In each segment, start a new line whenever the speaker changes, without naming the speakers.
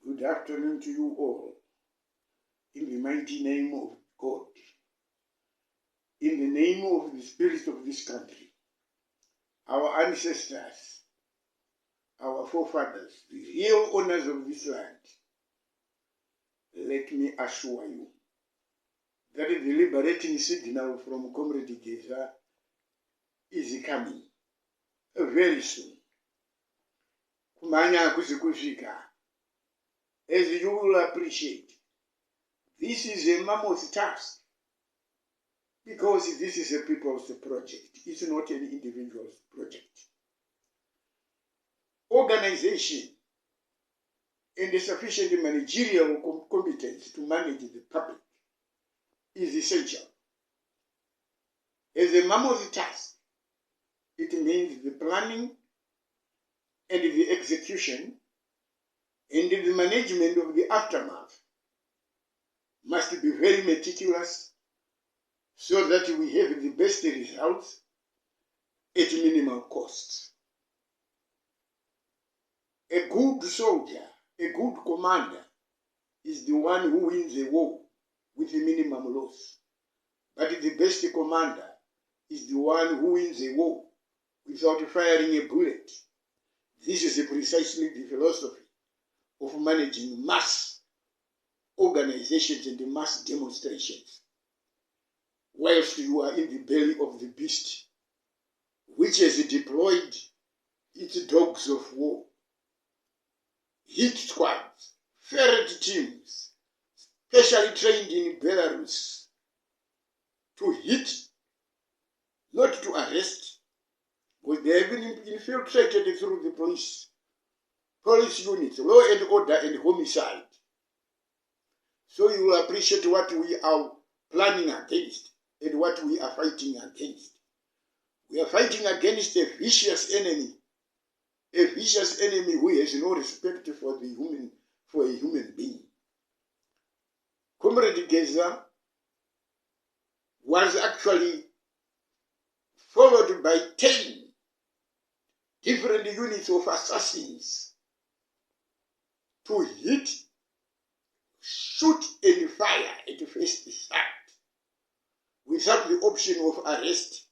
Good afternoon to you all. In the mighty name of God, in the name of the spirit of this country, our ancestors, our forefathers, the real owners of this land, let me assure you that the liberating signal from Comrade Geza is coming very soon. Kumanya kuzikufika. As you will appreciate, this is a mammoth task because this is a people's project. It's not an individual's project. Organization and a sufficient managerial competence to manage the public is essential. As a mammoth task, it means the planning and the execution and the management of the aftermath must be very meticulous so that we have the best results at minimal costs. A good soldier, a good commander, is the one who wins a war with a minimum loss. But the best commander is the one who wins a war without firing a bullet. This is precisely the philosophy of managing mass organizations and mass demonstrations, whilst you are in the belly of the beast, which has deployed its dogs of war, hit squads, ferret teams, specially trained in Belarus, to hit, not to arrest, because they have been infiltrated through the police units, law and order and homicide. So you will appreciate what we are planning against and what we are fighting against. We are fighting against a vicious enemy who has no respect for a human being. Comrade Geza was actually followed by 10 different units of assassins to hit, shoot and fire at first sight without the option of arrest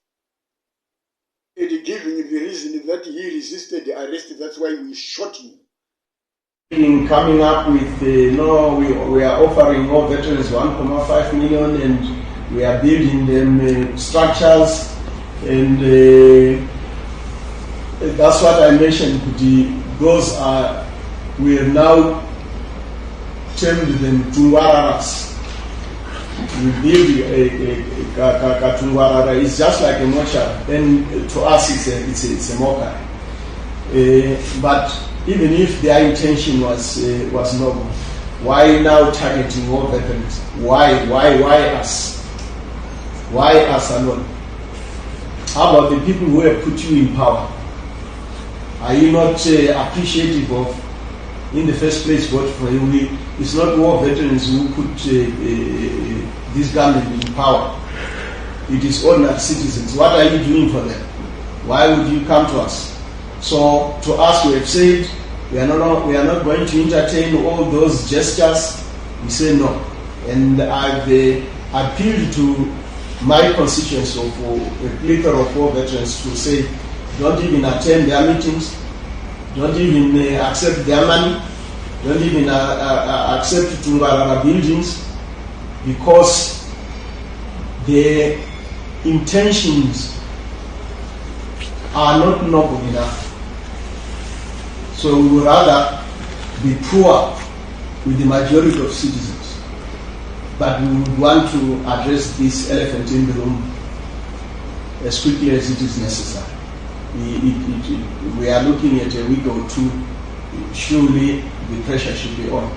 and giving the reason that he resisted the arrest. That's why we shot him.
In coming up with, we are offering all veterans 1.5 million and we are building them structures, and that's what I mentioned. Those are, we have now termed them Tungwararas. We build a Tungwarara. It's just like a mocha, and to us it's a mocha. But even if their intention was noble, why now targeting all veterans? Why us? Why us alone? How about the people who have put you in power? Are you not appreciative of, in the first place, vote for you? It's not war veterans who put this government in power. It is ordinary citizens. What are you doing for them? Why would you come to us? So to us, we have said we are not going to entertain all those gestures. We say no. And I've appealed to my constituents of a plethora of war veterans to say, don't even attend their meetings, don't even accept their money, don't even accept Tungwarara buildings, because their intentions are not noble enough. So we would rather be poor with the majority of citizens, but we would want to address this elephant in the room as quickly as it is necessary. We are looking at a week or two. Surely the pressure should be on.